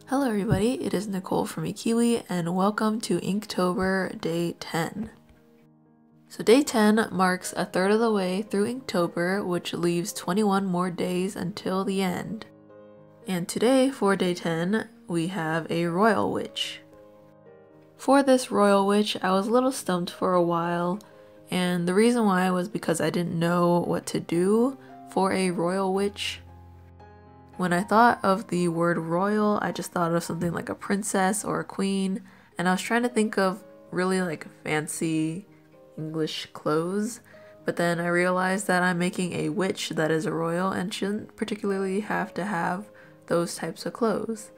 Hello everybody, it is Nicole from iiKiui and welcome to Inktober Day 10. So Day 10 marks a third of the way through Inktober, which leaves 21 more days until the end. And today for Day 10, we have a Royal Witch. For this Royal Witch, I was a little stumped for a while, and the reason why was because I didn't know what to do for a Royal Witch. When I thought of the word royal, I just thought of something like a princess or a queen, and I was trying to think of really like fancy English clothes, but then I realized that I'm making a witch that is a royal and shouldn't particularly have to have those types of clothes.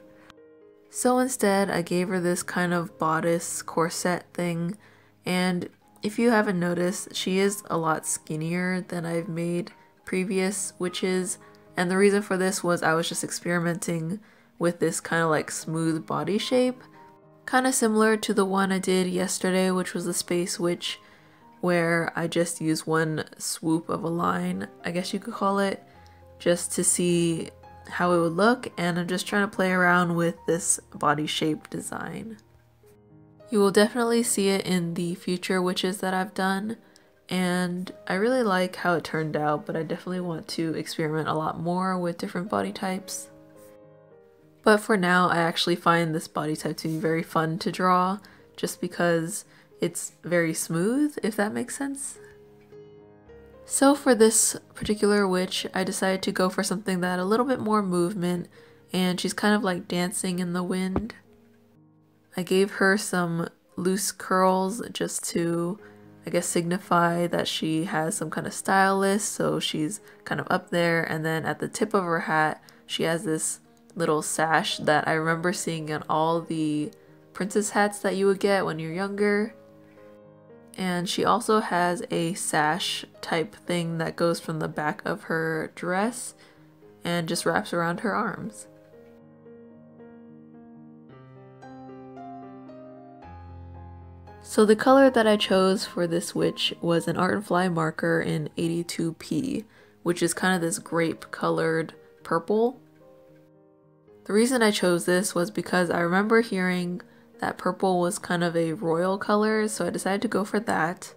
So instead, I gave her this kind of bodice corset thing, and if you haven't noticed, she is a lot skinnier than I've made previous witches. And the reason for this was I was just experimenting with this kind of like smooth body shape. Kind of similar to the one I did yesterday, which was the Space Witch, where I just used one swoop of a line, I guess you could call it, just to see how it would look. And I'm just trying to play around with this body shape design. You will definitely see it in the future witches that I've done. And I really like how it turned out, but I definitely want to experiment a lot more with different body types. But for now, I actually find this body type to be very fun to draw, just because it's very smooth, if that makes sense. So for this particular witch, I decided to go for something that had a little bit more movement, and she's kind of like dancing in the wind. I gave her some loose curls just to, I guess, signify that she has some kind of stylist, so she's kind of up there, and then at the tip of her hat she has this little sash that I remember seeing on all the princess hats that you would get when you're younger. And she also has a sash type thing that goes from the back of her dress and just wraps around her arms. So the color that I chose for this witch was an Artline marker in 82p, which is kind of this grape colored purple. The reason I chose this was because I remember hearing that purple was kind of a royal color, so I decided to go for that.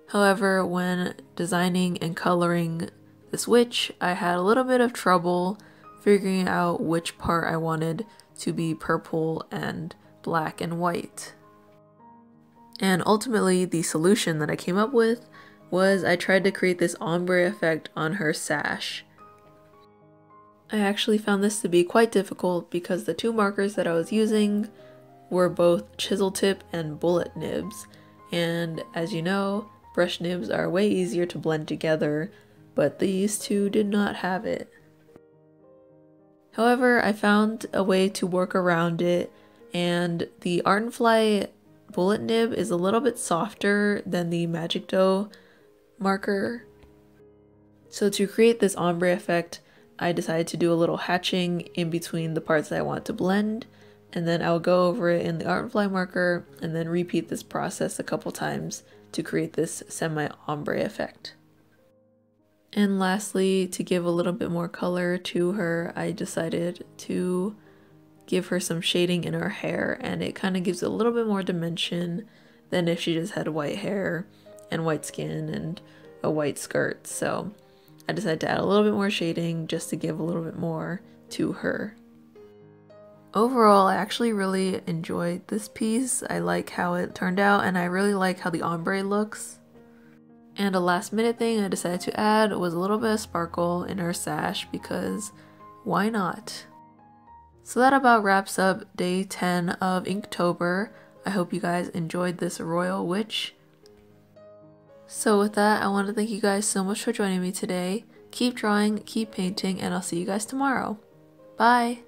However, when designing and coloring this witch, I had a little bit of trouble figuring out which part I wanted to be purple and black and white. And ultimately, the solution that I came up with was I tried to create this ombre effect on her sash. I actually found this to be quite difficult because the two markers that I was using were both chisel tip and bullet nibs, and as you know, brush nibs are way easier to blend together, but these two did not have it. However, I found a way to work around it, and the Artline bullet nib is a little bit softer than the Magicdo marker. So to create this ombre effect, I decided to do a little hatching in between the parts that I want to blend, and then I'll go over it in the Artline marker and then repeat this process a couple times to create this semi-ombre effect. And lastly, to give a little bit more color to her, I decided to give her some shading in her hair, and it kind of gives a little bit more dimension than if she just had white hair and white skin and a white skirt. So I decided to add a little bit more shading just to give a little bit more to her. Overall, I actually really enjoyed this piece. I like how it turned out, and I really like how the ombre looks. And a last minute thing I decided to add was a little bit of sparkle in her sash, because why not? So that about wraps up Day 10 of Inktober. I hope you guys enjoyed this Royal Witch. So with that, I want to thank you guys so much for joining me today. Keep drawing, keep painting, and I'll see you guys tomorrow. Bye!